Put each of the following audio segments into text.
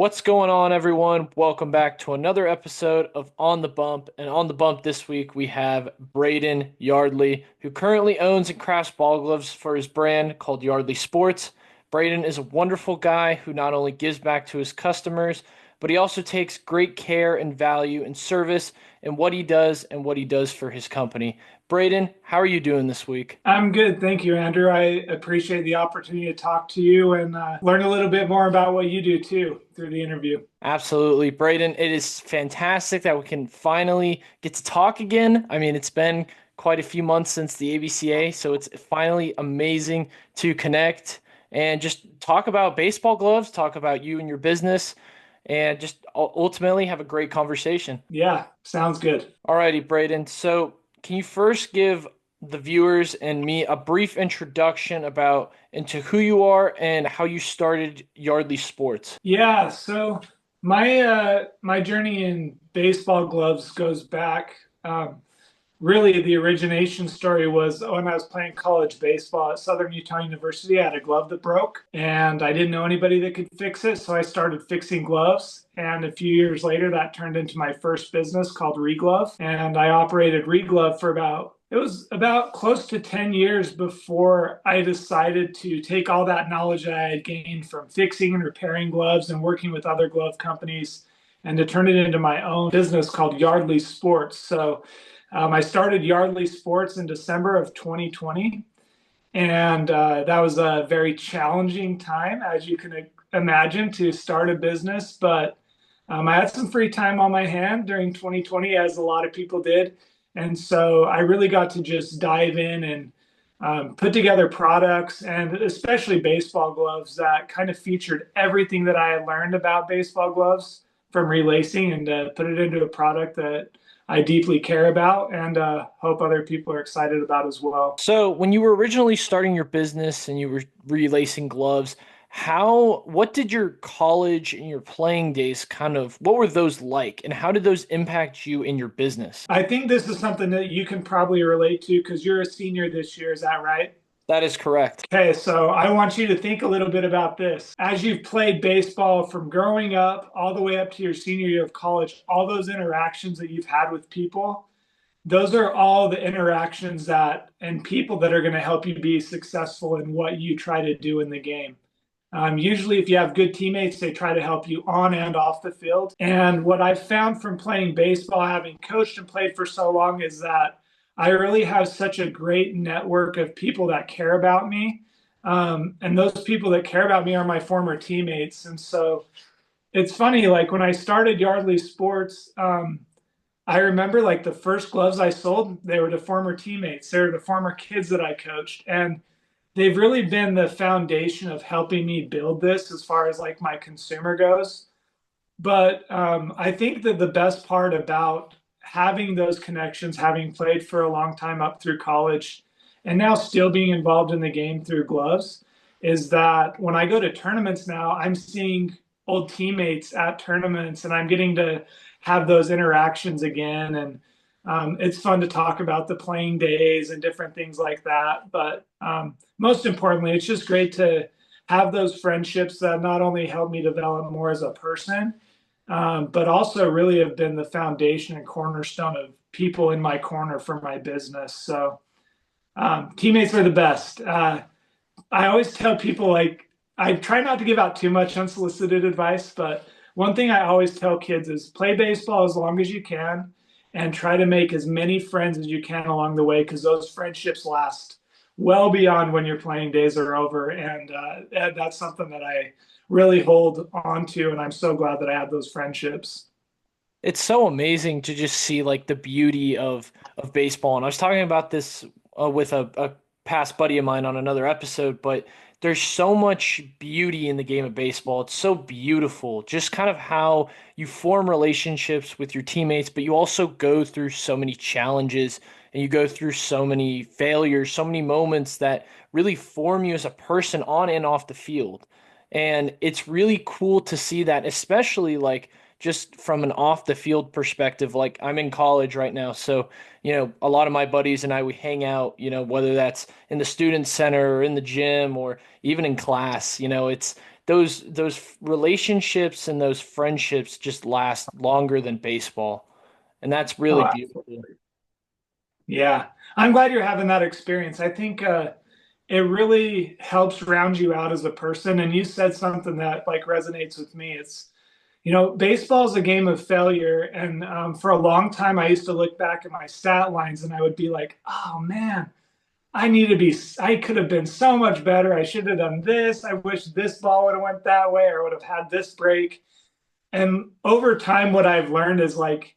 What's going on, everyone? Welcome back to another episode of On the Bump. And on the bump this week, we have Braden Yardley, who currently owns and crafts ball gloves for his brand called Yardley Sports. Braden is a wonderful guy who not only gives back to his customers, but he also takes great care and value and service in what he does and what he does for his company. Braden, how are you doing this week? I'm good. Thank you, Andrew. I appreciate the opportunity to talk to you and learn a little bit more about what you do too through the interview. Absolutely, Braden. It is fantastic that we can finally get to talk again. I mean, it's been quite a few months since the ABCA, so it's finally amazing to connect and just talk about baseball gloves, talk about you and your business, and just ultimately have a great conversation. Yeah, sounds good. Alrighty, Braden. So, can you first give the viewers and me a brief introduction about into who you are and how you started Yardley Sports? Yeah, so my journey in baseball gloves goes back. Really, the origination story was when I was playing college baseball at Southern Utah University. I had a glove that broke, and I didn't know anybody that could fix it, so I started fixing gloves. And a few years later, that turned into my first business called Reglove, and I operated Reglove for about close to 10 years before I decided to take all that knowledge that I had gained from fixing and repairing gloves and working with other glove companies and to turn it into my own business called Yardley Sports. So I started Yardley Sports in December of 2020, and that was a very challenging time, as you can imagine, to start a business. But I had some free time on my hand during 2020, as a lot of people did. And so I really got to just dive in and put together products and especially baseball gloves that kind of featured everything that I had learned about baseball gloves from relacing and put it into a product that I deeply care about and hope other people are excited about as well. So, when you were originally starting your business and you were relacing gloves, what did your college and your playing days what were those like, and how did those impact you in your business? I think this is something that you can probably relate to because you're a senior this year. Is that right? That is correct. Okay, so I want you to think a little bit about this. As you've played baseball from growing up all the way up to your senior year of college, all those interactions that you've had with people, those are all the interactions that and people that are going to help you be successful in what you try to do in the game. Usually, if you have good teammates, they try to help you on and off the field. And what I've found from playing baseball, having coached and played for so long, is that I really have such a great network of people that care about me. And those people that care about me are my former teammates. And so it's funny, like when I started Yardley Sports, I remember like the first gloves I sold, they were to former teammates. They were the former kids that I coached. And they've really been the foundation of helping me build this as far as like my consumer goes. But I think that the best part about having those connections, having played for a long time up through college, and now still being involved in the game through gloves, is that when I go to tournaments now, I'm seeing old teammates at tournaments and I'm getting to have those interactions again. And it's fun to talk about the playing days and different things like that. But most importantly, it's just great to have those friendships that not only help me develop more as a person, but also really have been the foundation and cornerstone of people in my corner for my business. So teammates are the best. I always tell people like I try not to give out too much unsolicited advice, but one thing I always tell kids is play baseball as long as you can and try to make as many friends as you can along the way because those friendships last well beyond when your playing days are over. And that's something that I really hold on to. And I'm so glad that I had those friendships. It's so amazing to just see like the beauty of baseball. And I was talking about this with a past buddy of mine on another episode, but there's so much beauty in the game of baseball. It's so beautiful, just kind of how you form relationships with your teammates, but you also go through so many challenges and you go through so many failures, so many moments that really form you as a person on and off the field. And it's really cool to see that, especially like just from an off the field perspective. Like I'm in college right now, so a lot of my buddies and I we hang out, whether that's in the student center or in the gym or even in class. It's those relationships and those friendships just last longer than baseball. And that's really Oh, beautiful. yeah. I'm glad you're having that experience. I think it really helps round you out as a person. And you said something that like resonates with me. Baseball is a game of failure. And for a long time, I used to look back at my stat lines and I would be like, oh man, I could have been so much better. I should have done this. I wish this ball would have went that way or would have had this break. And over time, what I've learned is like,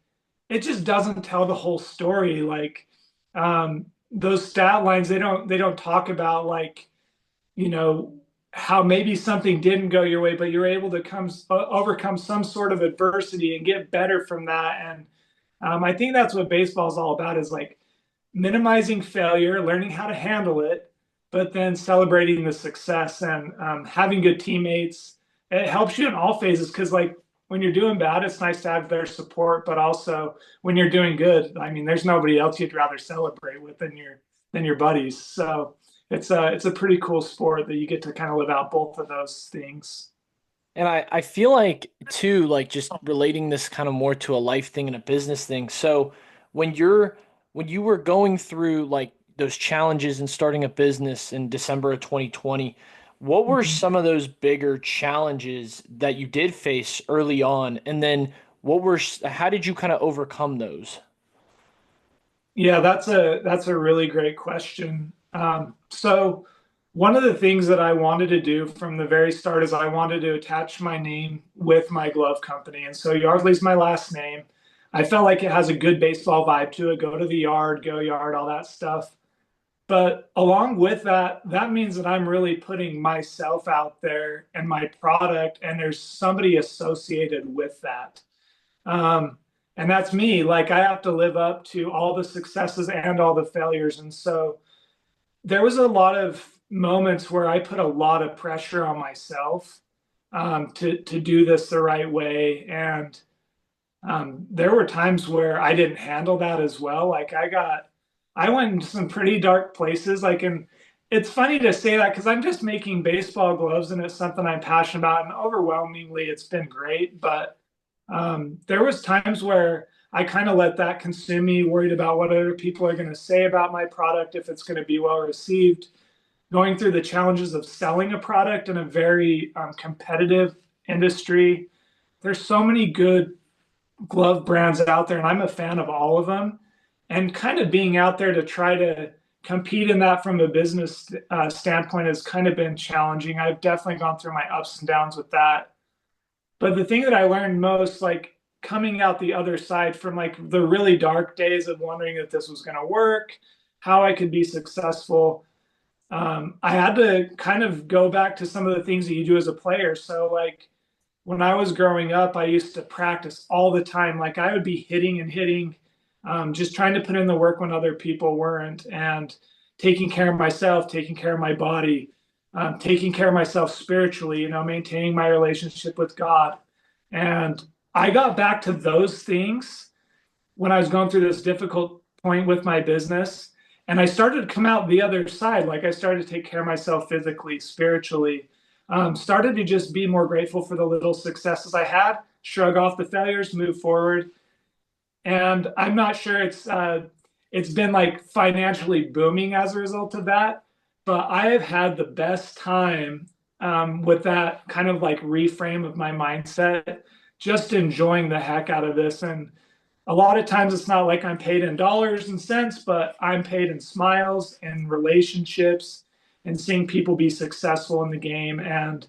it just doesn't tell the whole story. Like, those stat lines, they don't talk about like, you know, how maybe something didn't go your way, but you're able to overcome some sort of adversity and get better from that. And I think that's what baseball is all about is like minimizing failure, learning how to handle it, but then celebrating the success and having good teammates. It helps you in all phases because, like, when you're doing bad, it's nice to have their support, but also when you're doing good, I mean, there's nobody else you'd rather celebrate with than your buddies. So it's a pretty cool sport that you get to kind of live out both of those things. And I feel like too, like just relating this kind of more to a life thing and a business thing. So when you're when you were going through like those challenges and starting a business in December of 2020, what were Mhm. some of those bigger challenges that you did face early on? And then how did you kind of overcome those? Yeah, that's a really great question. So one of the things that I wanted to do from the very start is I wanted to attach my name with my glove company. And so Yardley's my last name. I felt like it has a good baseball vibe to it. Go to the yard, go yard, all that stuff. But along with that, that means that I'm really putting myself out there and my product, and there's somebody associated with that. Um, and that's me. Like I have to live up to all the successes and all the failures. And so there was a lot of moments where I put a lot of pressure on myself to do this the right way. And there were times where I didn't handle that as well. I went into some pretty dark places. And it's funny to say that because I'm just making baseball gloves and it's something I'm passionate about. And overwhelmingly, it's been great. But there was times where I kind of let that consume me, worried about what other people are going to say about my product, if it's going to be well received, going through the challenges of selling a product in a very competitive industry. There's so many good glove brands out there, and I'm a fan of all of them. And kind of being out there to try to compete in that from a business standpoint has kind of been challenging. I've definitely gone through my ups and downs with that. But the thing that I learned most, like coming out the other side from like the really dark days of wondering if this was going to work, how I could be successful, I had to kind of go back to some of the things that you do as a player. So, like when I was growing up, I used to practice all the time. Like I would be hitting and hitting, just trying to put in the work when other people weren't, and taking care of myself, taking care of my body, taking care of myself spiritually, maintaining my relationship with God. And I got back to those things when I was going through this difficult point with my business. And I started to come out the other side. Like I started to take care of myself physically, spiritually, started to just be more grateful for the little successes I had, shrug off the failures, move forward. And I'm not sure it's been like financially booming as a result of that, but I have had the best time with that kind of like reframe of my mindset, just enjoying the heck out of this. And a lot of times it's not like I'm paid in dollars and cents, but I'm paid in smiles and relationships and seeing people be successful in the game. And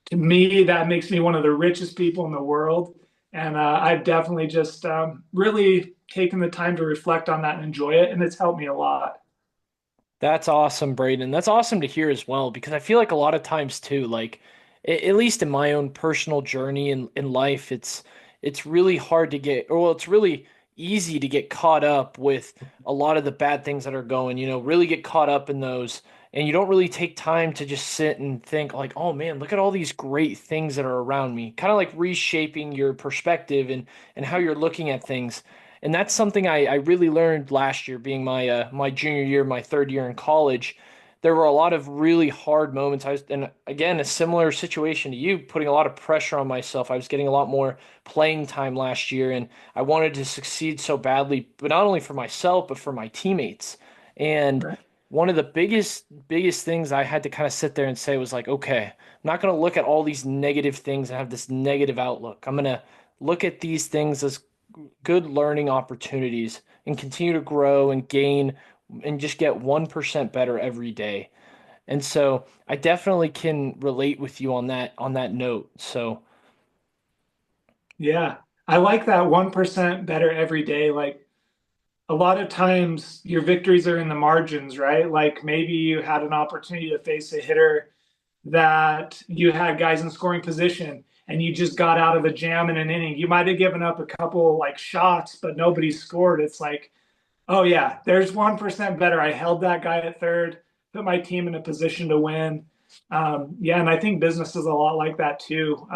to me, that makes me one of the richest people in the world. And I've definitely just really taken the time to reflect on that and enjoy it. And it's helped me a lot. That's awesome, Braden. That's awesome to hear as well, because I feel like a lot of times too, like at least in my own personal journey in life, it's really hard to get, or well, it's really easy to get caught up with a lot of the bad things that are going, really get caught up in those, and you don't really take time to just sit and think like, oh man, look at all these great things that are around me. Kind of like reshaping your perspective and how you're looking at things. And that's something I really learned last year, being my junior year, my third year in college, there were a lot of really hard moments. And again, a similar situation to you, putting a lot of pressure on myself. I was getting a lot more playing time last year, and I wanted to succeed so badly, but not only for myself, but for my teammates. And Right. one of the biggest things I had to kind of sit there and say was like, okay, I'm not going to look at all these negative things and have this negative outlook. I'm going to look at these things as good learning opportunities and continue to grow and gain and just get 1% better every day. And so I definitely can relate with you on that note. So Yeah. I like that 1% better every day. Like a lot of times your victories are in the margins, right? Like maybe you had an opportunity to face a hitter that you had guys in scoring position and you just got out of a jam in an inning. You might have given up a couple like shots, but nobody scored. It's like, oh yeah, there's 1% better. I held that guy at third, put my team in a position to win. Yeah, and I think business is a lot like that too.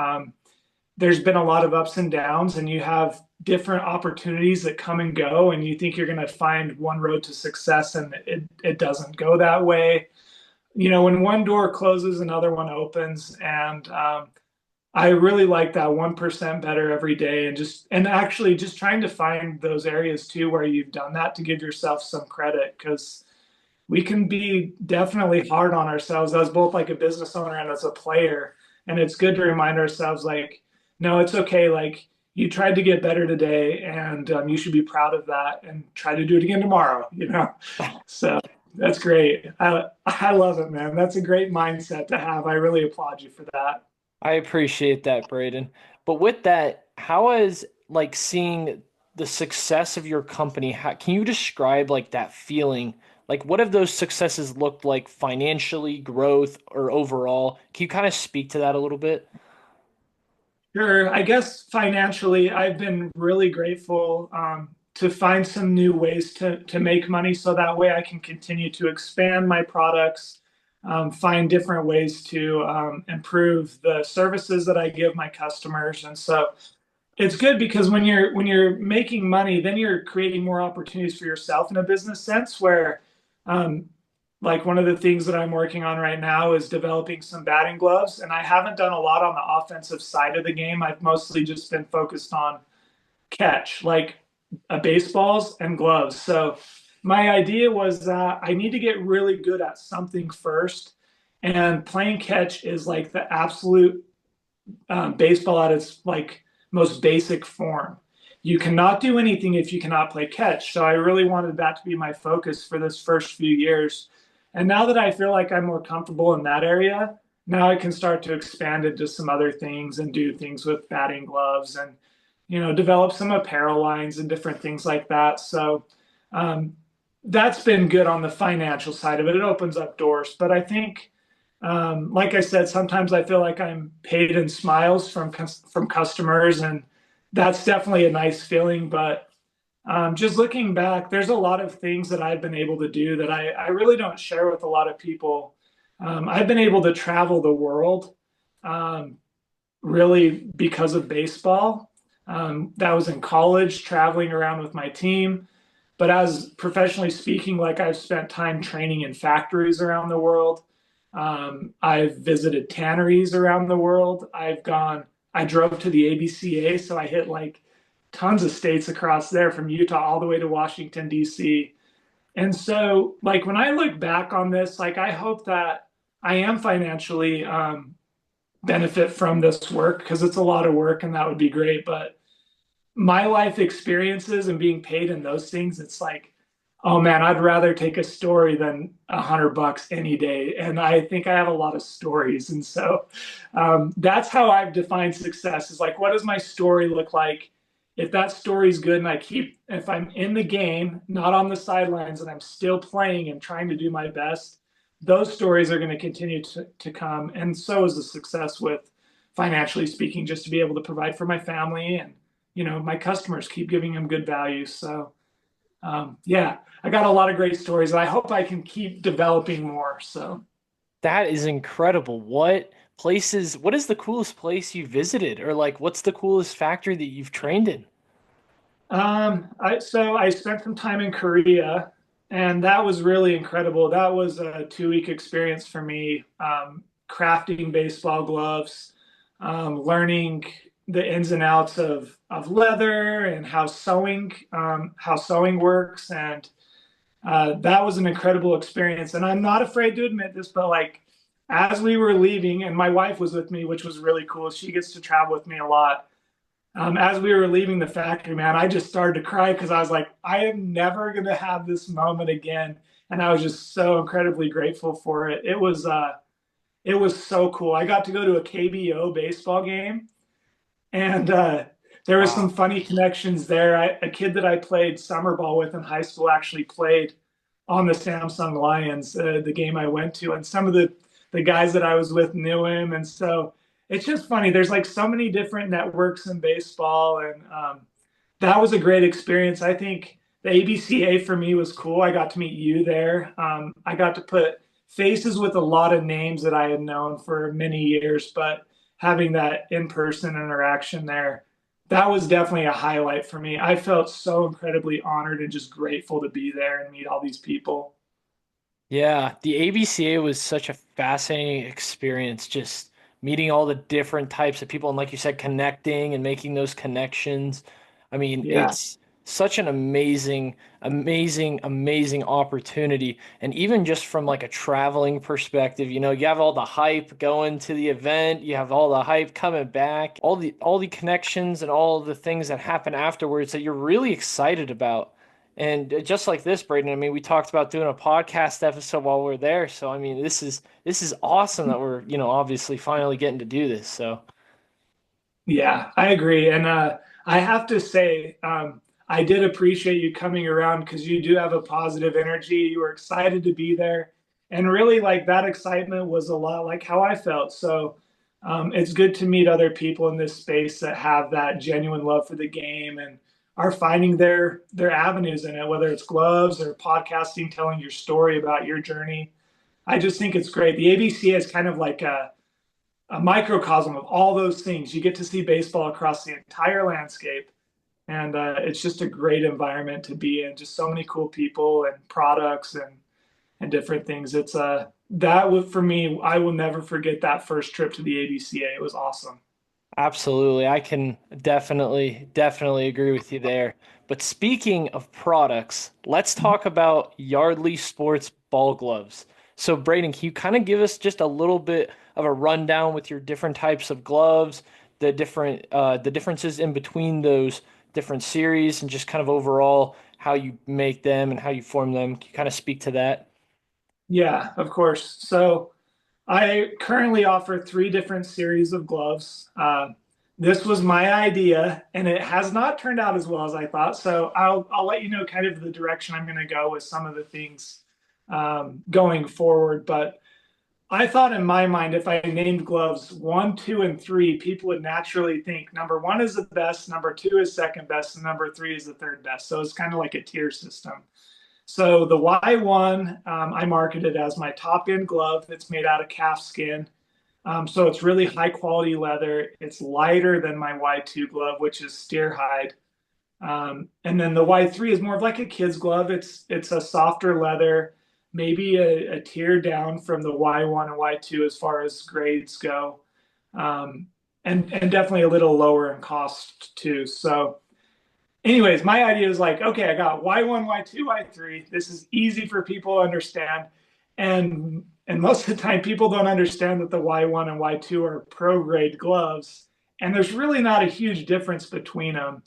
There's been a lot of ups and downs, and you have different opportunities that come and go, and you think you're going to find one road to success, and it doesn't go that way. You know, when one door closes, another one opens, and I really like that 1% better every day, and actually just trying to find those areas too where you've done that to give yourself some credit because we can be definitely hard on ourselves as both like a business owner and as a player. And it's good to remind ourselves like, no, it's okay. Like you tried to get better today, and you should be proud of that, and try to do it again tomorrow. You know, so that's great. I love it, man. That's a great mindset to have. I really applaud you for that. I appreciate that, Braden. But with that, how is like seeing the success of your company, can you describe like that feeling? Like what have those successes looked like financially, growth, or overall? Can you kind of speak to that a little bit? Sure. I guess financially, I've been really grateful to find some new ways to make money so that way I can continue to expand my products, find different ways to improve the services that I give my customers. And so it's good because when you're making money, then you're creating more opportunities for yourself in a business sense where um, like one of the things that I'm working on right now is developing some batting gloves. And I haven't done a lot on the offensive side of the game. I've mostly just been focused on catch, like baseballs and gloves. So my idea was that I need to get really good at something first. And playing catch is like the absolute baseball at its like most basic form. You cannot do anything if you cannot play catch. So I really wanted that to be my focus for this first few years. And now that I feel like I'm more comfortable in that area, now I can start to expand into some other things and do things with batting gloves and, you know, develop some apparel lines and different things like that. So um, that's been good on the financial side of it. It opens up doors. But I think like I said, sometimes I feel like I'm paid in smiles from customers, and that's definitely a nice feeling. But just looking back, there's a lot of things that I've been able to do that I really don't share with a lot of people. I've been able to travel the world um, really because of baseball. That was in college, traveling around with my team. But as professionally speaking, like I've spent time training in factories around the world. I've visited tanneries around the world. I drove to the ABCA, so I hit like tons of states across there from Utah all the way to Washington, D.C. And so, like, when I look back on this, like, I hope that I am financially benefit from this work because it's a lot of work and that would be great. But my life experiences and being paid in those things, it's like, oh man, I'd rather take a story than $100 any day. And I think I have a lot of stories. And so that's how I've defined success is like, what does my story look like? If that story's good and if I'm in the game, not on the sidelines, and I'm still playing and trying to do my best, those stories are going to continue to come. And so is the success with financially speaking, just to be able to provide for my family and, you know, my customers keep giving them good value. So, yeah, I got a lot of great stories, and I hope I can keep developing more. So, That is incredible. What is the coolest place you visited? Or like, what's the coolest factory that you've trained in? I spent some time in Korea. And that was really incredible. That was a 2 week experience for me, crafting baseball gloves, learning the ins and outs of leather and how sewing works. And that was an incredible experience. And I'm not afraid to admit this, but like as we were leaving, and my wife was with me, which was really cool. She gets to travel with me a lot. As we were leaving the factory, man, I just started to cry because I was like, I am never going to have this moment again. And I was just so incredibly grateful for it. It was so cool. I got to go to a KBO baseball game, and there was some Wow. funny connections there. A kid that I played summer ball with in high school actually played on the Samsung Lions, the game I went to, and some of the guys that I was with knew him, and so it's just funny. There's like so many different networks in baseball, and that was a great experience. I think the ABCA for me was cool. I got to meet you there. I got to put faces with a lot of names that I had known for many years, but having that in-person interaction there, that was definitely a highlight for me. I felt so incredibly honored and just grateful to be there and meet all these people. Yeah, the ABCA was such a fascinating experience, just meeting all the different types of people and like you said, connecting and making those connections. I mean, Yeah. it's such an amazing opportunity. And even just from like a traveling perspective, you have all the hype going to the event, you have all the hype coming back, all the connections and all the things that happen afterwards that you're really excited about. And just like this, Braden, I mean, we talked about doing a podcast episode while we're there. So, I mean, this is awesome that we're, obviously finally getting to do this. So, Yeah, I agree. And I have to say, I did appreciate you coming around because you do have a positive energy. You were excited to be there. And really, like that excitement was a lot like how I felt. So it's good to meet other people in this space that have that genuine love for the game and are finding their avenues in it, whether it's gloves or podcasting, telling your story about your journey. I just think it's great. The ABC is kind of like a microcosm of all those things. You get to see baseball across the entire landscape, and it's just a great environment to be in. Just so many cool people and products and different things. It's that would for me. I will never forget that first trip to the ABCA. It was awesome. absolutely. I can definitely agree with you there. But speaking of products, let's talk about Yardley Sports ball gloves. So, Braden, can you kind of give us just a little bit of a rundown with your different types of gloves, the differences in between those different series, and just kind of overall how you make them and how you form them? Can you kind of speak to that? Yeah, of course. So I currently offer three different series of gloves. This was my idea, and it has not turned out as well as I thought. So I'll let you know kind of the direction I'm going to go with some of the things going forward. But I thought in my mind, if I named gloves one, two, and three, people would naturally think number one is the best, number two is second best, and number three is the third best. So it's kind of like a tier system. So the Y1, I marketed as my top end glove. It's made out of calf skin. So it's really high quality leather. It's lighter than my Y2 glove, which is steer hide. And then the Y3 is more of like a kid's glove. It's a softer leather, maybe a tier down from the Y1 and Y2 as far as grades go, and definitely a little lower in cost too. So, anyways, my idea is like, okay, I got Y1, Y2, Y3. This is easy for people to understand, and most of the time, people don't understand that the Y1 and Y2 are pro grade gloves, and there's really not a huge difference between them.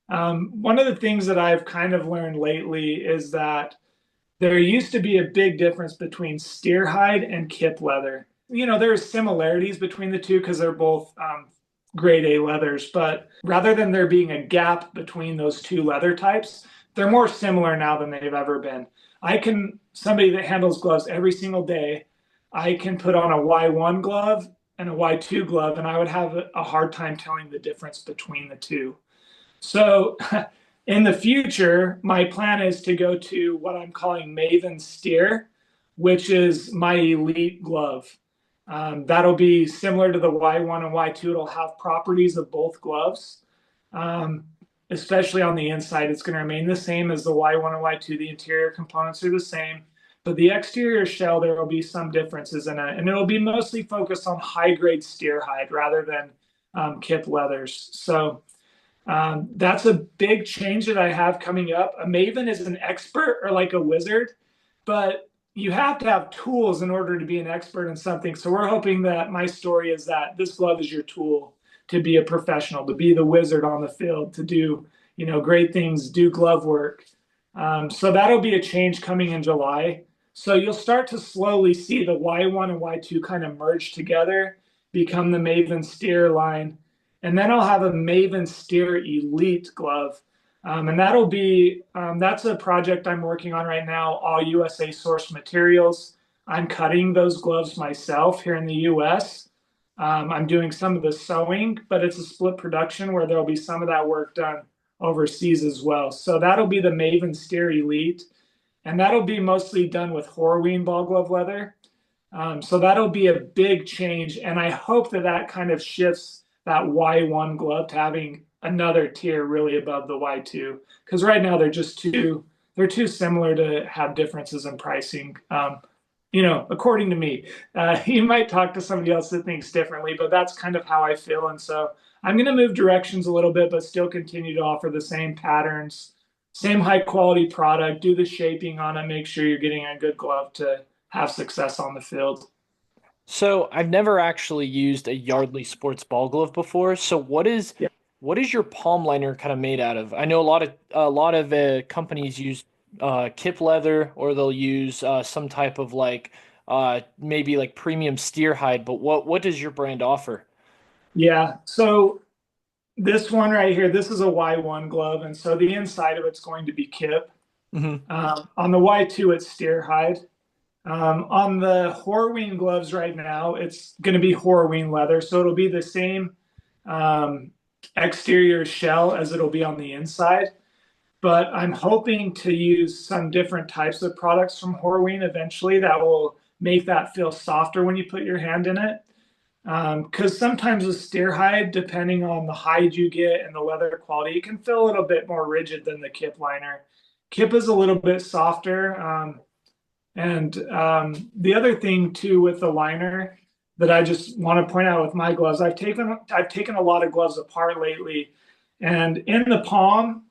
One of the things that I've kind of learned lately is that there used to be a big difference between steer hide and kip leather. There's similarities between the two because they're both grade A leathers, but rather than there being a gap between those two leather types, they're more similar now than they've ever been. Somebody that handles gloves every single day, I can put on a Y1 glove and a Y2 glove, and I would have a hard time telling the difference between the two. So in the future, my plan is to go to what I'm calling Maven Steer, which is my elite glove. That'll be similar to the Y1 and Y2. It'll have properties of both gloves. Um, especially on the inside, it's going to remain the same as the Y1 and Y2. The interior components are the same, but the exterior shell, there will be some differences in it, and it'll be mostly focused on high grade steer hide rather than kip leathers. So that's a big change that I have coming up. A Maven is an expert or like a wizard, but you have to have tools in order to be an expert in something. So we're hoping that my story is that this glove is your tool to be a professional, to be the wizard on the field, to do, great things, do glove work. So that'll be a change coming in July. So you'll start to slowly see the Y1 and Y2 kind of merge together, become the Maven Steer line. And then I'll have a Maven Steer Elite glove. And that's a project I'm working on right now, all USA sourced materials. I'm cutting those gloves myself here in the US. I'm doing some of the sewing, but it's a split production where there'll be some of that work done overseas as well. So that'll be the Maven Steer Elite, and that'll be mostly done with Horween ball glove leather. So that'll be a big change, and I hope that that kind of shifts that Y1 glove to having another tier really above the Y2, because right now they're too similar to have differences in pricing. According to me, you might talk to somebody else that thinks differently, but that's kind of how I feel. And so I'm going to move directions a little bit, but still continue to offer the same patterns, same high quality product, do the shaping on it, make sure you're getting a good glove to have success on the field. So I've never actually used a Yardley Sports ball glove before. So Yeah. what is your palm liner kind of made out of? I know a lot of companies use kip leather, or they'll use some type of like maybe like premium steer hide. But what does your brand offer? Yeah. So this one right here, this is a Y1 glove. And so the inside of it's going to be kip. Hmm. On the Y2, it's steer hide. On the Horween gloves right now, it's going to be Horween leather. So it'll be the same um, exterior shell as it'll be on the inside. But I'm hoping to use some different types of products from Horween eventually that will make that feel softer when you put your hand in it. Because sometimes with steer hide, depending on the hide you get and the leather quality, it can feel a little bit more rigid than the kip liner. Kip is a little bit softer. And the other thing too with the liner that I just want to point out with my gloves, I've taken a lot of gloves apart lately, and in the palm,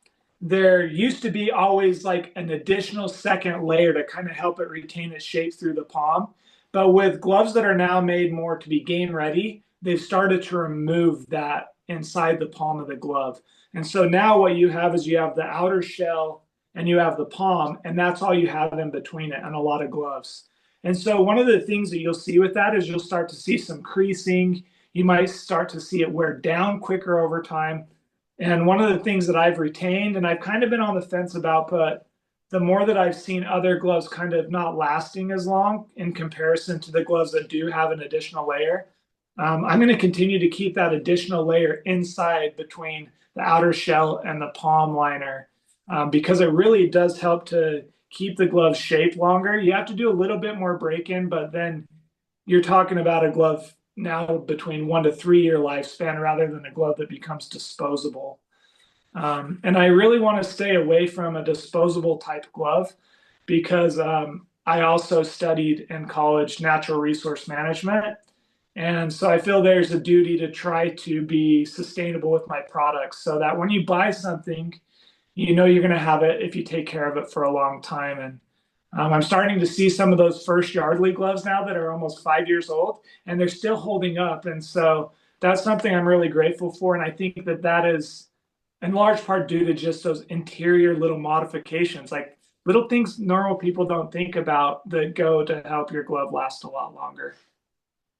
there used to be always like an additional second layer to kind of help it retain its shape through the palm. But with gloves that are now made more to be game ready, they've started to remove that inside the palm of the glove. And so now what you have is you have the outer shell and you have the palm, and that's all you have in between it, and a lot of gloves. And so one of the things that you'll see with that is you'll start to see some creasing. You might start to see it wear down quicker over time. And one of the things that I've retained, and I've kind of been on the fence about, but the more that I've seen other gloves kind of not lasting as long in comparison to the gloves that do have an additional layer, I'm going to continue to keep that additional layer inside between the outer shell and the palm liner, because it really does help to keep the glove shape longer. You have to do a little bit more break in, but then you're talking about a glove now between 1 to 3 year lifespan rather than a glove that becomes disposable. And I really want to stay away from a disposable type glove because I also studied in college natural resource management. And so I feel there's a duty to try to be sustainable with my products so that when you buy something, you know you're going to have it if you take care of it for a long time. And I'm starting to see some of those first Yardley gloves now that are almost 5 years old, and they're still holding up. And so that's something I'm really grateful for. And I think that that is in large part due to just those interior little modifications, like little things normal people don't think about that go to help your glove last a lot longer.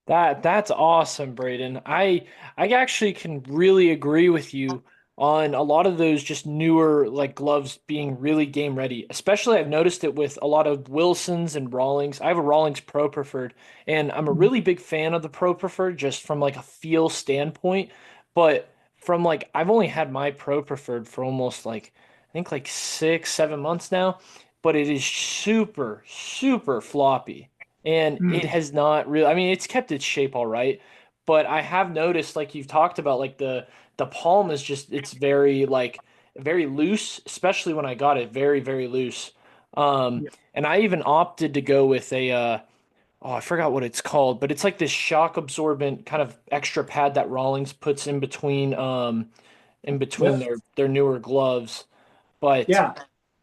That's awesome, Braden. I actually can really agree with you on a lot of those just newer like gloves being really game ready. Especially I've noticed it with a lot of Wilsons and Rawlings. I have a Rawlings Pro Preferred, and I'm a really big fan of the Pro Preferred just from like a feel standpoint. But from like I've only had my Pro Preferred for almost like I think like 6, 7 months now, but it is super, super floppy. And it Mm. has not really, I mean, it's kept its shape all right, but I have noticed, like you've talked about, like the palm is just, it's very like very loose, especially when I got it, very, very loose. Yeah. And I even opted to go with oh, I forgot what it's called, but it's like this shock absorbent kind of extra pad that Rawlings puts in between Yep. their newer gloves. But Yeah.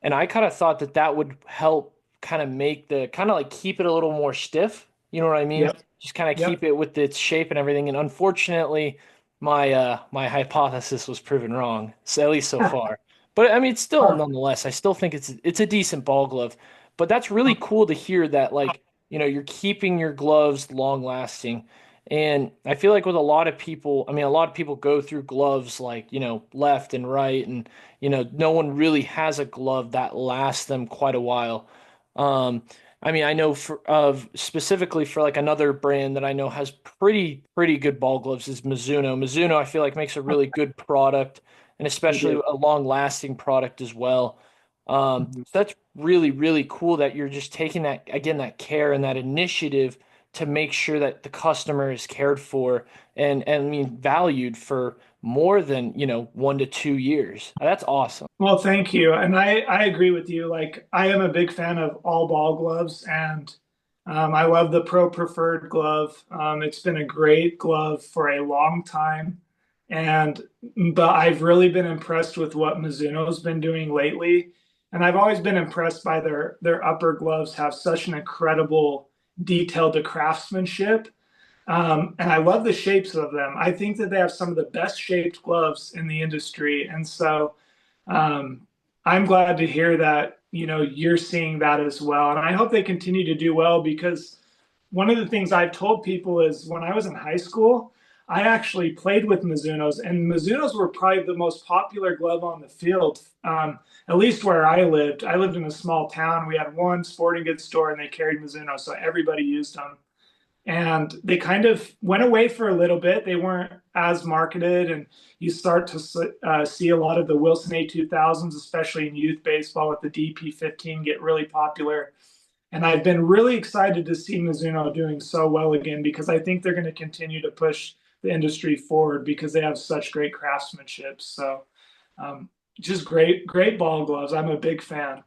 and I kind of thought that that would help kind of make the kind of like keep it a little more stiff. You know what I mean? Yep. Just kind of keep Yep. it with its shape and everything. And unfortunately, my hypothesis was proven wrong, so at least so far. But I mean, it's still Perfect. nonetheless, I still think it's a decent ball glove. But that's really cool to hear that like, you're keeping your gloves long lasting. And I feel like with a lot of people, I mean, a lot of people go through gloves like, left and right, and no one really has a glove that lasts them quite a while. Um, I mean, I know for of specifically for like another brand that I know has pretty good ball gloves is Mizuno. Mizuno, I feel like makes a really good product, and They especially do. a long-lasting product as well. Mhm. So that's really cool that you're just taking that again, that care and that initiative to make sure that the customer is cared for and I mean valued for more than, 1 to 2 years. That's awesome. Well, thank you. And I agree with you. Like, I am a big fan of all ball gloves, and I love the Pro Preferred glove. It's been a great glove for a long time. And, but I've really been impressed with what Mizuno's been doing lately. And I've always been impressed by their upper gloves have such an incredible detail to craftsmanship. And I love the shapes of them. I think that they have some of the best shaped gloves in the industry. And so, um, I'm glad to hear that, you're seeing that as well. And I hope they continue to do well, because one of the things I've told people is when I was in high school, I actually played with Mizunos, and Mizunos were probably the most popular glove on the field, at least where I lived. I lived in a small town. We had one sporting goods store, and they carried Mizuno, so everybody used them. And they kind of went away for a little bit. They weren't as marketed, and you start to see a lot of the Wilson A2000s, especially in youth baseball, with the DP15 get really popular. And I've been really excited to see Mizuno doing so well again, because I think they're going to continue to push the industry forward because they have such great craftsmanship. So, um, just great ball gloves. I'm a big fan.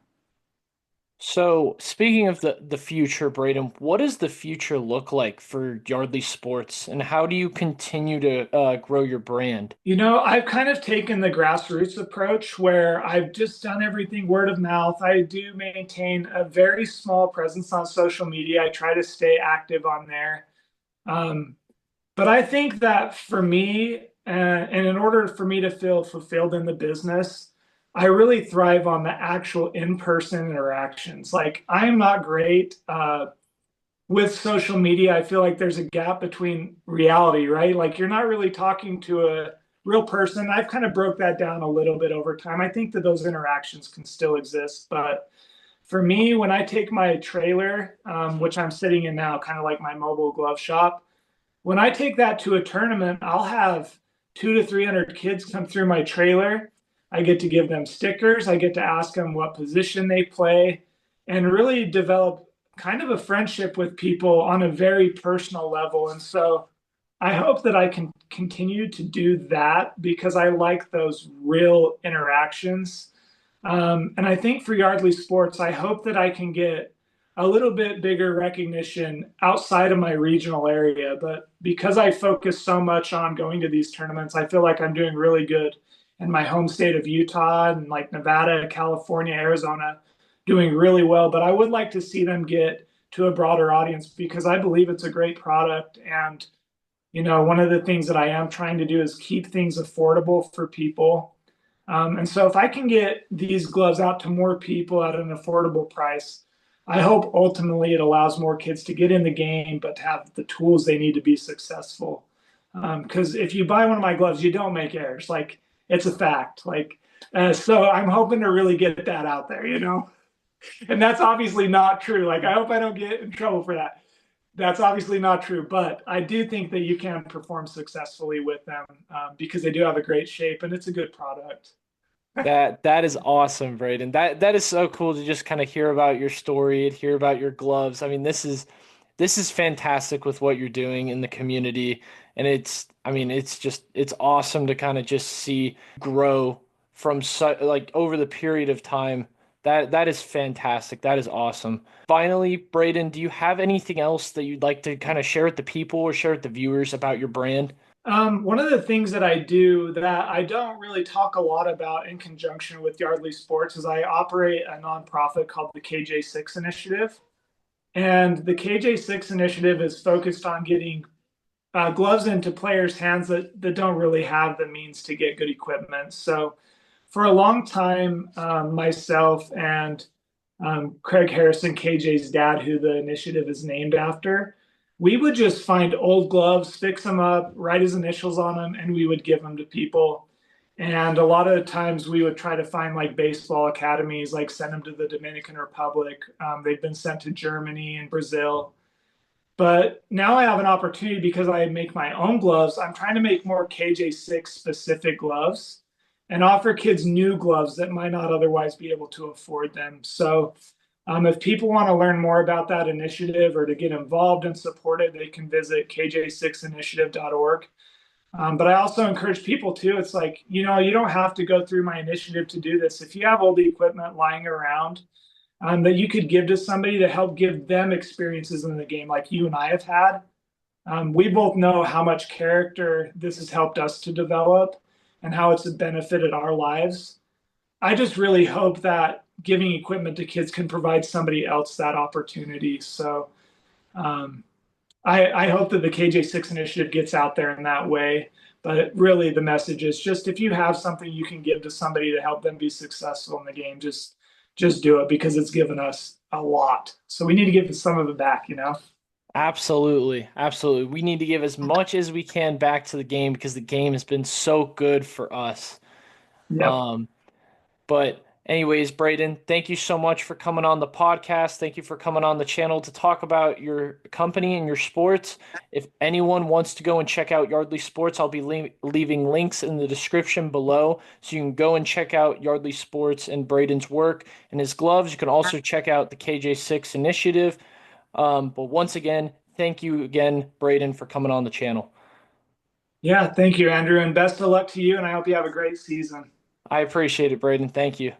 So, speaking of the future, Braden, what does the future look like for Yardley Sports, and how do you continue to grow your brand? I've kind of taken the grassroots approach where I've just done everything word of mouth. I do maintain a very small presence on social media. I try to stay active on there. Um, but I think that for me, and in order for me to feel fulfilled in the business, I really thrive on the actual in-person interactions. Like, I am not great with social media. I feel like there's a gap between reality, right? Like, you're not really talking to a real person. I've kind of broke that down a little bit over time. I think that those interactions can still exist, but for me, when I take my trailer, which I'm sitting in now, kind of like my mobile glove shop, when I take that to a tournament, I'll have 200 to 300 kids come through my trailer. I get to give them stickers. I get to ask them what position they play, and really develop kind of a friendship with people on a very personal level. And so I hope that I can continue to do that, because I like those real interactions. And I think for Yardley Sports, I hope that I can get a little bit bigger recognition outside of my regional area. But because I focus so much on going to these tournaments, I feel like I'm doing really good in my home state of Utah, and like Nevada, California, Arizona, doing really well. But I would like to see them get to a broader audience, because I believe it's a great product. And, one of the things that I am trying to do is keep things affordable for people. And so if I can get these gloves out to more people at an affordable price, I hope ultimately it allows more kids to get in the game, but to have the tools they need to be successful. Because if you buy one of my gloves, you don't make errors. Like, it's a fact. Like, so I'm hoping to really get that out there. And that's obviously not true. Like, I hope I don't get in trouble for that. That's obviously not true, but I do think that you can perform successfully with them, because they do have a great shape and it's a good product. That is awesome, Braden. That is so cool to just kind of hear about your story and hear about your gloves. I mean, this is fantastic with what you're doing in the community, and I mean, it's awesome to kind of just see grow from like over the period of time. That is fantastic. That is awesome. Finally, Braden, do you have anything else that you'd like to kind of share with the people or share with the viewers about your brand? One of the things that I do that I don't really talk a lot about in conjunction with Yardley Sports is I operate a nonprofit called the KJ6 Initiative. And the KJ6 Initiative is focused on getting gloves into players' hands that don't really have the means to get good equipment. So for a long time, myself and Craig Harrison, KJ's dad, who the initiative is named after, we would just find old gloves, fix them up, write his initials on them, and we would give them to people. And a lot of the times we would try to find like baseball academies, like send them to the Dominican Republic. They've been sent to Germany and Brazil. But now I have an opportunity because I make my own gloves. I'm trying to make more KJ6 specific gloves and offer kids new gloves that might not otherwise be able to afford them. So, if people want to learn more about that initiative or to get involved and support it, they can visit kj6initiative.org. But I also encourage people too. It's like, you don't have to go through my initiative to do this. If you have all the equipment lying around that you could give to somebody to help give them experiences in the game like you and I have had. We both know how much character this has helped us to develop and how it's benefited our lives. I just really hope that giving equipment to kids can provide somebody else that opportunity. So um, I hope that the KJ6 initiative gets out there in that way. But really, the message is just if you have something you can give to somebody to help them be successful in the game, just do it because it's given us a lot. So we need to give some of it back. Absolutely. Absolutely. We need to give as much as we can back to the game because the game has been so good for us. Yep. Um, But anyways, Braden, thank you so much for coming on the podcast. Thank you for coming on the channel to talk about your company and your sports. If anyone wants to go and check out Yardley Sports, I'll be leaving links in the description below so you can go and check out Yardley Sports and Braden's work and his gloves. You can also check out the KJ6 initiative. But once again, thank you again, Braden, for coming on the channel. Yeah. Thank you, Andrew. And best of luck to you. And I hope you have a great season. I appreciate it, Braden. Thank you.